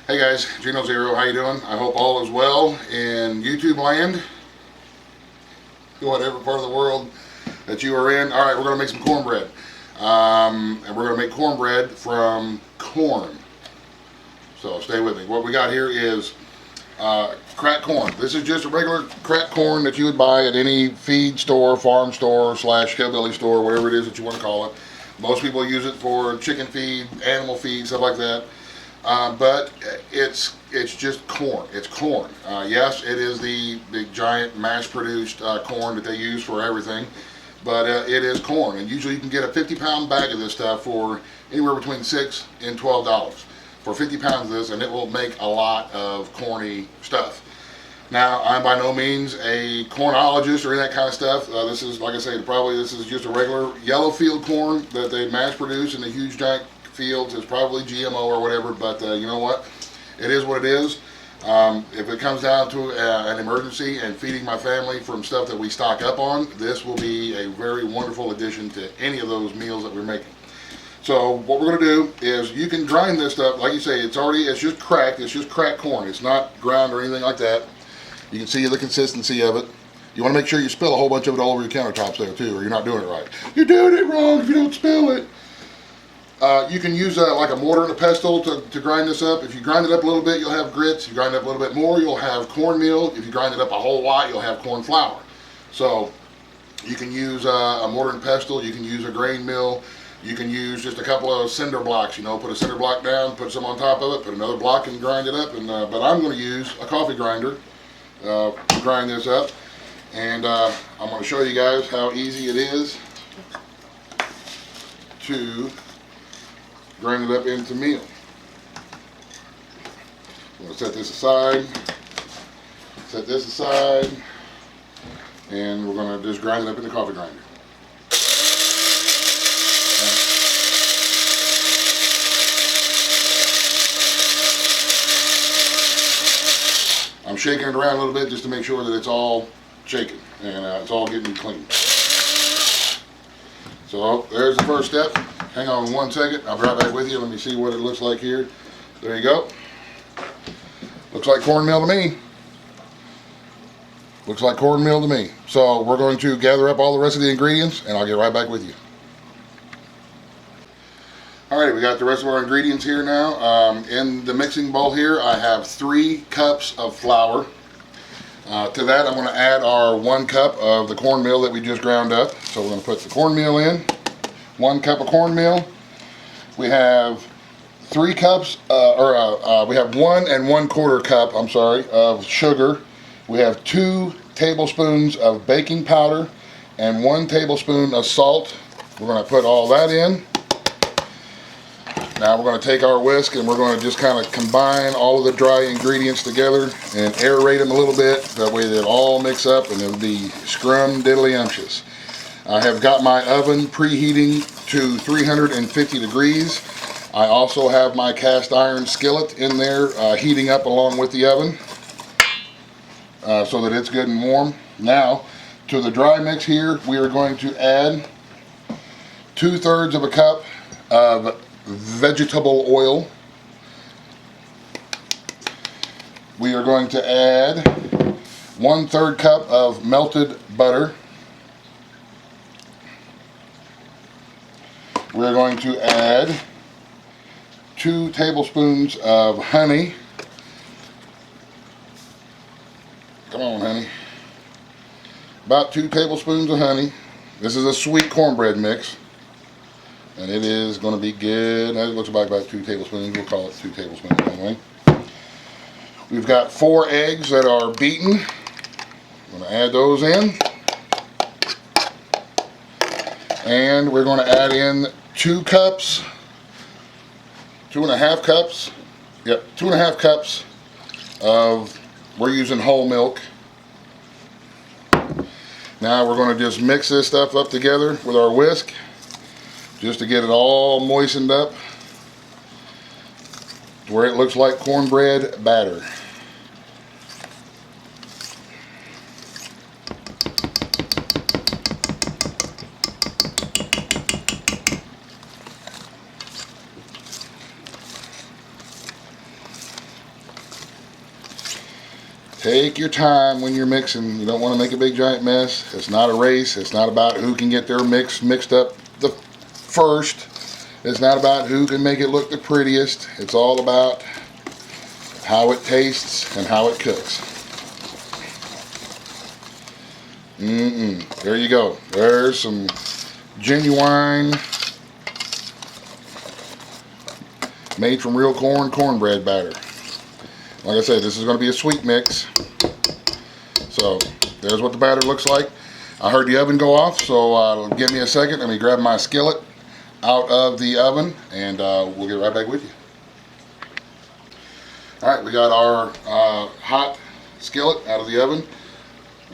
Hey guys, Gino Zero, how you doing? I hope all is well in YouTube land, whatever part of the world that you are in. All right, we're going to make some cornbread, and we're going to make cornbread from corn. So stay with me. What we got here is cracked corn. This is just a regular cracked corn that you would buy at any feed store, farm store, / hillbilly store, whatever it is that you want to call it. Most people use it for chicken feed, animal feed, stuff like that. But it's just corn. It's corn. Yes, it is the giant mass-produced corn that they use for everything, but it is corn. And usually you can get a 50-pound bag of this stuff for anywhere between $6 and $12 for 50 pounds of this, and it will make a lot of corny stuff. Now, I'm by no means a cornologist or any of that kind of stuff. This is, like I say, this is just a regular yellow field corn that they mass-produce in the huge giant fields. It's probably GMO or whatever, but you know what? It is what it is. If it comes down to an emergency and feeding my family from stuff that we stock up on, this will be a very wonderful addition to any of those meals that we're making. So what we're going to do is you can grind this stuff. Like you say, it's just cracked. It's just cracked corn. It's not ground or anything like that. You can see the consistency of it. You want to make sure you spill a whole bunch of it all over your countertops there too, or you're not doing it right. You're doing it wrong if you don't spill it. You can use like a mortar and a pestle to grind this up. If you grind it up a little bit, you'll have grits. If you grind it up a little bit more, you'll have cornmeal. If you grind it up a whole lot, you'll have corn flour. So you can use a mortar and pestle. You can use a grain mill. You can use just a couple of cinder blocks. You know, put a cinder block down, put some on top of it, put another block and grind it up. But I'm going to use a coffee grinder to grind this up. And I'm going to show you guys how easy it is to grind it up into meal. I'm going to set this aside, and we're going to just grind it up in the coffee grinder. I'm shaking it around a little bit just to make sure that it's all shaken and it's all getting clean. So there's the first step. Hang on 1 second. I'll be right back with you. Let me see what it looks like here. There you go. Looks like cornmeal to me. Looks like cornmeal to me. So we're going to gather up all the rest of the ingredients and I'll get right back with you. Alright, we got the rest of our ingredients here now. In the mixing bowl here, I have 3 cups of flour. To that, I'm going to add our 1 cup of the cornmeal that we just ground up. So we're going to put the cornmeal in. 1 cup of cornmeal. We have 3 cups, we have 1 1/4 cup, of sugar. We have 2 tablespoons of baking powder and 1 tablespoon of salt. We're going to put all that in. Now we're going to take our whisk and we're going to just kind of combine all of the dry ingredients together and aerate them a little bit. That way they'll all mix up and it'll be scrum-diddly-umptious. I have got my oven preheating to 350 degrees. I also have my cast iron skillet in there heating up along with the oven so that it's good and warm. Now, to the dry mix here, we are going to add 2/3 of a cup of vegetable oil. We are going to add 1/3 cup of melted butter. We're going to add 2 tablespoons of honey. Come on, honey. About 2 tablespoons of honey. This is a sweet cornbread mix, and it is going to be good. It looks like about 2 tablespoons. We'll call it 2 tablespoons anyway. We've got 4 eggs that are beaten. I'm going to add those in. And we're going to add in 2 cups, 2.5 cups, 2.5 cups of, we're using whole milk. Now we're going to just mix this stuff up together with our whisk, just to get it all moistened up, to where it looks like cornbread batter. Take your time when you're mixing. You don't want to make a big giant mess. It's not a race. It's not about who can get their mix mixed up the first. It's not about who can make it look the prettiest. It's all about how it tastes and how it cooks. There you go. There's some genuine, made from real cornbread batter. Like I said, this is going to be a sweet mix. So there's what the batter looks like. I heard the oven go off, so give me a second. Let me grab my skillet out of the oven, and we'll get right back with you. All right, we got our hot skillet out of the oven.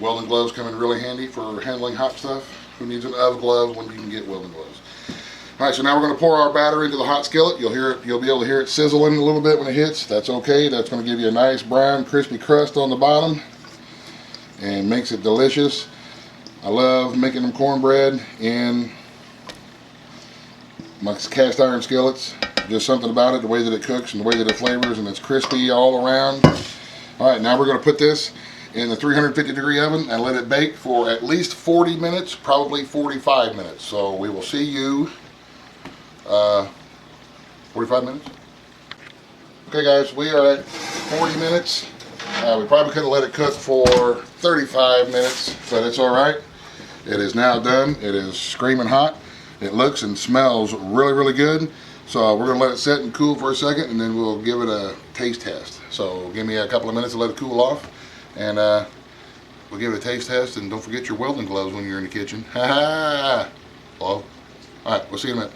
Welding gloves come in really handy for handling hot stuff. Who needs an oven glove when you can get welding gloves? All right, so now we're going to pour our batter into the hot skillet. You'll hear it. You'll be able to hear it sizzling a little bit when it hits. That's okay. That's going to give you a nice brown, crispy crust on the bottom, and makes it delicious. I love making them cornbread in my cast iron skillets. Just something about it, the way that it cooks and the way that it flavors, and it's crispy all around. All right, now we're going to put this in the 350-degree oven and let it bake for at least 40 minutes, probably 45 minutes. So we will see you 45 minutes. Okay guys, we are at 40 minutes. We probably could have let it cook for 35 minutes, but it's all right. It is now done. It is screaming hot. It looks and smells really, really good. So we're gonna let it sit and cool for a second, and then we'll give it a taste test. So give me a couple of minutes to let it cool off, and we'll give it a taste test. And don't forget your welding gloves when you're in the kitchen. Ha ha! Hello? All right, we'll see you in a minute.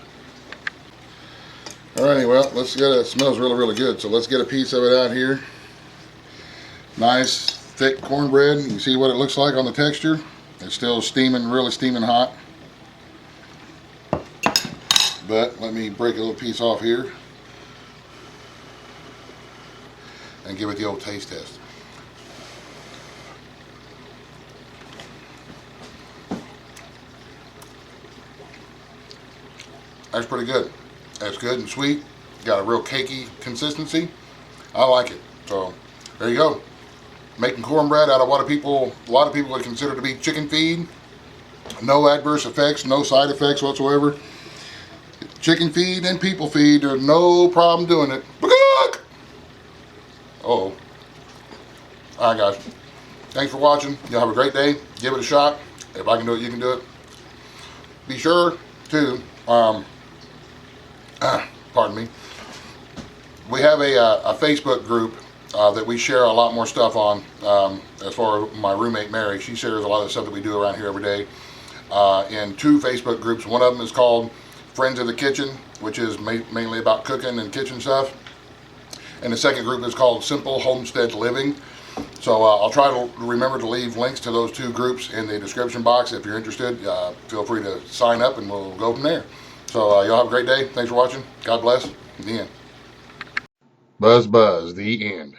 Alrighty, well, let's get it. It smells really, really good. So let's get a piece of it out here. Nice, thick cornbread. You can see what it looks like on the texture. It's still steaming, really steaming hot. But let me break a little piece off here and give it the old taste test. That's pretty good. That's good and sweet. Got a real cakey consistency. I like it. So there you go. Making cornbread out of what a lot of people would consider to be chicken feed. No adverse effects, no side effects whatsoever. Chicken feed and people feed, there's no problem doing it. Uh-oh. Alright guys, thanks for watching. Y'all have a great day. Give it a shot. If I can do it, you can do it. Be sure to, pardon me, we have a Facebook group that we share a lot more stuff on. As far as my roommate Mary, she shares a lot of the stuff that we do around here every day in two Facebook groups. One of them is called Friends of the Kitchen, which is mainly about cooking and kitchen stuff. And the second group is called Simple Homestead Living. So I'll try to remember to leave links to those two groups in the description box. If you're interested, feel free to sign up and we'll go from there. So y'all have a great day. Thanks for watching. God bless. The end. Buzz, buzz. The end.